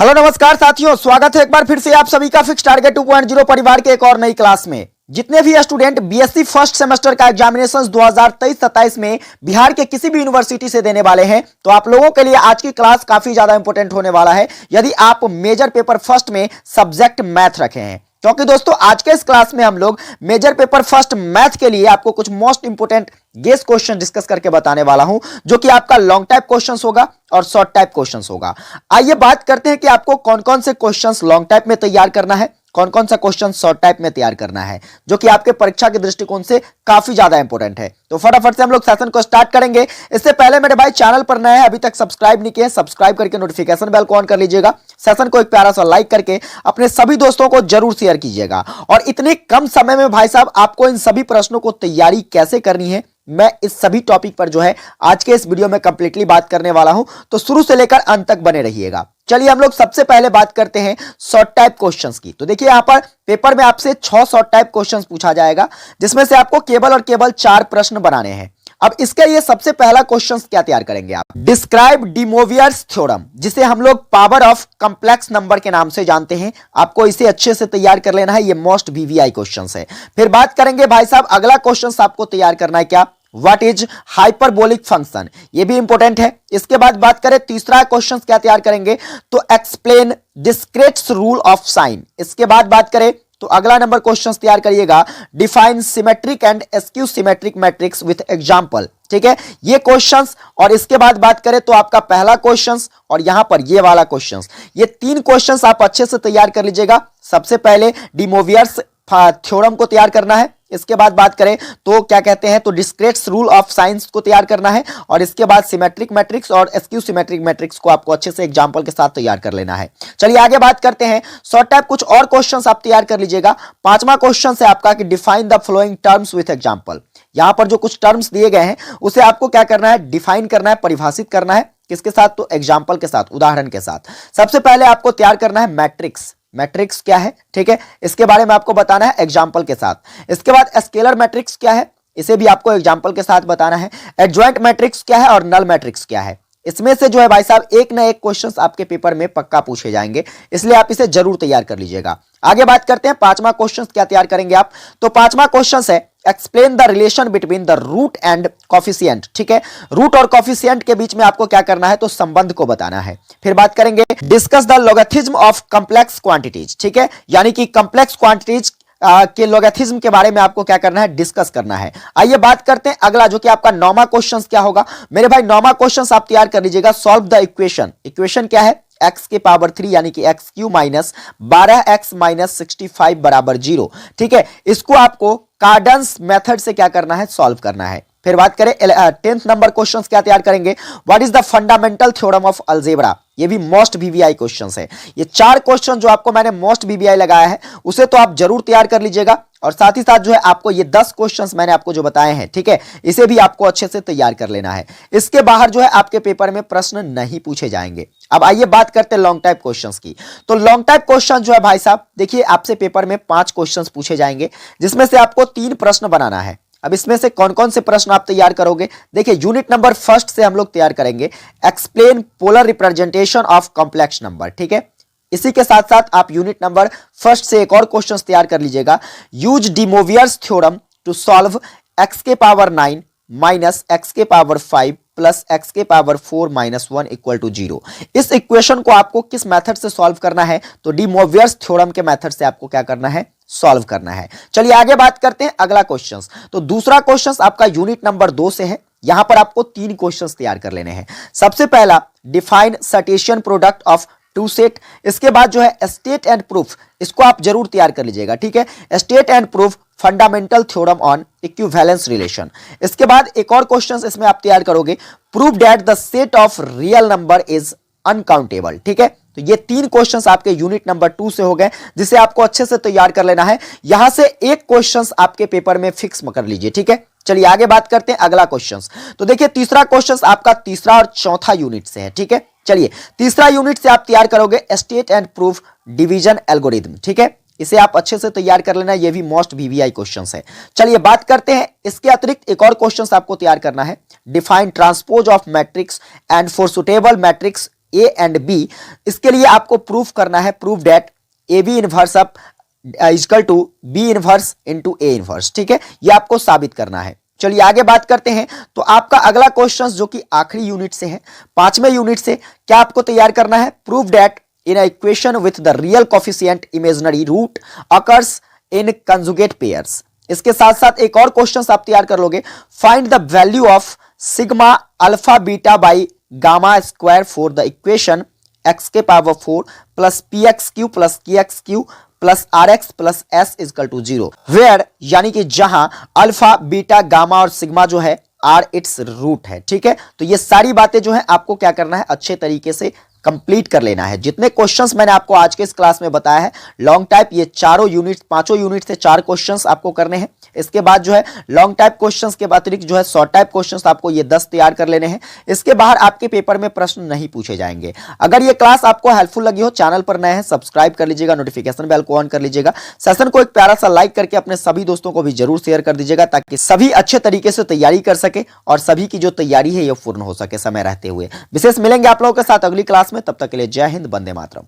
Hello नमस्कार साथियों, स्वागत है एक बार फिर से आप सभी का फिक्स टारगेट 2.0 परिवार के एक और नई क्लास में। जितने भी स्टूडेंट बीएससी फर्स्ट सेमेस्टर का एग्जामिनेशंस 2023-27 में बिहार के किसी भी यूनिवर्सिटी से देने वाले हैं, तो आप लोगों के लिए आज की क्लास काफी ज्यादा इंपॉर्टेंट होने वाला है यदि आप मेजर पेपर फर्स्ट में सब्जेक्ट मैथ रखे हैं। क्योंकि दोस्तों आज के इस क्लास में हम लोग मेजर पेपर फर्स्ट मैथ के लिए आपको कुछ most important guess question discuss करके बताने वाला हूं, जो कि आपका लॉन्ग टाइप क्वेश्चंस होगा और शॉर्ट टाइप क्वेश्चंस होगा। आइए बात करते हैं कि आपको कौन कौन से क्वेश्चंस लॉन्ग टाइप में तैयार करना है, कौन कौन सा क्वेश्चन शॉर्ट टाइप में तैयार करना है, जो कि आपके परीक्षा के दृष्टिकोण से काफी ज्यादा इंपॉर्टेंट है। तो फटाफट से हम लोग सेशन को स्टार्ट करेंगे। इससे पहले मेरे भाई चैनल पर नए हैं, अभी तक सब्सक्राइब नहीं किए, सब्सक्राइब करके नोटिफिकेशन बेल को ऑन कर लीजिएगा। सेशन को एक प्यारा सा लाइक करके अपने सभी दोस्तों को जरूर शेयर कीजिएगा। और इतने कम समय में भाई साहब आपको इन सभी प्रश्नों को तैयारी कैसे करनी है, मैं इस सभी टॉपिक पर जो है आज के इस वीडियो में कंप्लीटली बात करने वाला हूं, तो शुरू से लेकर अंत तक बने रहिएगा। चलिए हम लोग सबसे पहले बात करते हैं शॉर्ट टाइप क्वेश्चंस की। तो देखिए यहां पर पेपर में आपसे 6 शॉर्ट टाइप क्वेश्चंस पूछा जाएगा, जिसमें से आपको केवल और केवल 4 प्रश्न बनाने हैं। अब इसके लिए सबसे पहला क्वेश्चन क्या तैयार करेंगे आप? डिस्क्राइब डी मोवियर्स थ्योरम, जिसे हम लोग पावर ऑफ कंप्लेक्स नंबर के नाम से जानते हैं। आपको इसे अच्छे से तैयार कर लेना है, ये मोस्ट वीवीआई क्वेश्चन है। फिर बात करेंगे भाई साहब, अगला क्वेश्चन आपको तैयार करना है क्या? व्हाट इज हाइपरबोलिक फंक्शन, ये भी इंपॉर्टेंट है। इसके बाद बात करें तीसरा क्वेश्चन क्या तैयार करेंगे, तो एक्सप्लेन डिस्क्रेट्स रूल ऑफ साइन। इसके बाद बात करें तो अगला नंबर क्वेश्चन तैयार करिएगा, define symmetric and askew symmetric matrix with example. ठीक है, ये क्वेश्चंस। और इसके बाद बात करें तो आपका पहला क्वेश्चंस और यहां पर ये वाला क्वेश्चंस, ये 3 क्वेश्चंस आप अच्छे से तैयार कर लीजिएगा। सबसे पहले डी मोवियर्स थ्योरम को तैयार करना है। इसके बाद बात करें तो क्या कहते हैं, तो डिस्क्रेट्स रूल ऑफ साइंस को तैयार करना है। और इसके बाद सिमेट्रिक मैट्रिक्स और एस्क्यू सिमेट्रिक मैट्रिक्स को आपको अच्छे से एग्जांपल के साथ तैयार कर लेना है। चलिए आगे बात करते हैं शॉर्ट टाइप कुछ और क्वेश्चंस आप तैयार कर लीजिएगा। 5वां क्वेश्चन है आपका कि define the flowing terms with example. यहां पर जो कुछ टर्म्स दिए गए हैं उसे आपको क्या करना है, डिफाइन करना है, परिभाषित करना है। किसके साथ, तो एग्जांपल के साथ, उदाहरण के साथ। सबसे पहले आपको तैयार करना है मैट्रिक्स। मैट्रिक्स क्या है, ठीक है, इसके बारे में आपको बताना है एग्जांपल के साथ। इसके बाद स्केलर मैट्रिक्स क्या है, इसे भी आपको एग्जांपल के साथ बताना है। एडजॉइंट मैट्रिक्स क्या है और नल मैट्रिक्स क्या है। इसमें से जो है भाई साहब एक ना एक क्वेश्चंस आपके पेपर में पक्का पूछे जाएंगे, इसलिए आप इसे जरूर तैयार कर लीजिएगा। आगे बात करते हैं 5वां क्वेश्चन क्या तैयार करेंगे आप, तो 5वां क्वेश्चन है explain the relation between the root and coefficient. ठीक है, रूट और कॉफिशिएंट के बीच में आपको क्या करना है, तो संबंध को बताना है। फिर बात करेंगे discuss the logarithm of complex quantities. ठीक है, यानी कि कॉम्प्लेक्स क्वांटिटीज के लॉगरिथम के बारे में आपको क्या करना है, डिस्कस करना है। आइए बात करते हैं अगला, जो कि आपका 9वां क्वेश्चन क्या होगा मेरे भाई। 9वां क्वेश्चन आप तैयार कर लीजिएगा, सॉल्व द इक्वेशन। इक्वेशन क्या है, x के पावर 3 यानी कि x Q minus 12x minus 65 बराबर 0। ठीक है, इसको आपको कार्डन्स मेथड से क्या करना है, सॉल्व करना है। फिर बात करें 10th नंबर क्वेश्चंस क्या तैयार करेंगे, what is the fundamental theorem of algebra. ये भी मोस्ट वीवीआई क्वेश्चंस है। ये 4 क्वेश्चन जो आपको मैंने मोस्ट वीवीआई लगाया है उसे तो आप जरूर तैयार कर लीजिएगा। और साथ ही साथ जो है आपको ये 10 क्वेश्चंस मैंने आपको जो बताए हैं, ठीक है, इसे भी आपको अच्छे से तैयार कर लेना है। इसके बाहर जो है आपके पेपर में प्रश्न नहीं पूछे जाएंगे। अब आइए बात करते हैं लॉन्ग टाइप क्वेश्चंस की। तो लॉन्ग टाइप क्वेश्चन जो है भाई साहब, देखिए आपसे पेपर में 5 क्वेश्चंस पूछे जाएंगे, जिसमें से आपको 3 प्रश्न बनाना है। अब इसमें से कौन कौन से प्रश्न आप तैयार करोगे, देखिए यूनिट नंबर फर्स्ट से हम लोग तैयार करेंगे explain polar representation of complex number. ठीक है, इसी के साथ साथ आप यूनिट नंबर फर्स्ट से एक और क्वेश्चन तैयार कर लीजिएगा, use De Moivre's theorem to solve x के पावर 9 माइनस x के पावर 5 प्लस x के पावर 4 माइनस 1 इक्वल टू 0। इस इक्वेशन को आपको किस मेथड से सॉल्व करना है, तो डी मोवियर्स थ्योरम के मेथड से आपको क्या करना है, सॉल्व करना है। चलिए आगे बात करते हैं अगला क्वेश्चन। तो दूसरा क्वेश्चन आपका यूनिट नंबर 2 से है। यहां पर आपको 3 क्वेश्चन तैयार कर लेने हैं। सबसे पहला define Cartesian product of two set. इसके बाद जो है स्टेट एंड प्रूफ, इसको आप जरूर तैयार कर लीजिएगा। ठीक है, state and proof fundamental theorem on equivalence relation. इसके बाद एक और क्वेश्चन इसमें आप तैयार करोगे, prove that the set of real number is uncountable. ठीक है, तो ये 3 क्वेश्चंस आपके यूनिट नंबर 2 से हो गए, जिसे आपको अच्छे से तैयार कर लेना है। यहां से एक क्वेश्चंस आपके पेपर में फिक्स कर लीजिए। ठीक है, चलिए आगे बात करते हैं अगला क्वेश्चंस। तो देखिए तीसरा क्वेश्चंस आपका तीसरा और चौथा यूनिट से है। ठीक है, चलिए तीसरा यूनिट से आप तैयार करोगे state and proof division algorithm. ठीक है, इसे आप अच्छे से तैयार कर लेना, ये भी मोस्ट वीवीआई क्वेश्चंस है। चलिए बात करते हैं इसके अतिरिक्त एक और क्वेश्चंस आपको तैयार करना है, define transpose of matrix and for suitable matrix A and B, इसके लिए आपको प्रूफ करना है, proof that A B inverse of equal to B inverse into A inverse. ठीक है, ये आपको साबित करना है। चलिए आगे बात करते हैं। तो आपका अगला क्वेश्चन जो कि आखिरी यूनिट से है, 5वें यूनिट से, क्या आपको तैयार करना है? Proof that in a equation with the real coefficient imaginary root occurs in conjugate pairs. इसके साथ साथ एक और क्वेश्चन आप तैयार कर लोगे, find the value of sigma alpha beta by gamma square for the equation x के power 4 plus p x q plus q x q plus r x plus s equal to 0, where यानी कि जहां alpha beta gamma और sigma जो है are it's root है। ठीक है, तो ये सारी बातें जो है आपको क्या करना है, अच्छे तरीके से कंप्लीट कर लेना है। जितने क्वेश्चंस मैंने आपको आज के इस क्लास में बताया है लॉन्ग टाइप, ये चारों यूनिट, 5 यूनिट से 4 क्वेश्चंस आपको करने हैं। इसके बाद जो है लॉन्ग टाइप क्वेश्चंस के अतिरिक्त जो है शॉर्ट टाइप क्वेश्चंस आपको ये 10 तैयार कर लेने हैं। इसके बाहर आपके पेपर में प्रश्न नहीं पूछे जाएंगे। अगर ये क्लास आपको हेल्पफुल लगी हो, चैनल पर नए हैं सब्सक्राइब कर लीजिएगा, नोटिफिकेशन बेल को ऑन कर लीजिएगा, सेशन को एक प्यारा सा लाइक करके अपने सभी दोस्तों को भी जरूर शेयर कर दीजिएगा, ताकि सभी अच्छे तरीके से तैयारी कर सके और सभी की जो तैयारी है ये पूर्ण हो सके समय रहते हुए। विशेष मिलेंगे आप लोगों के साथ अगली क्लास में, तब तक के लिए जय हिंद, वंदे मातरम।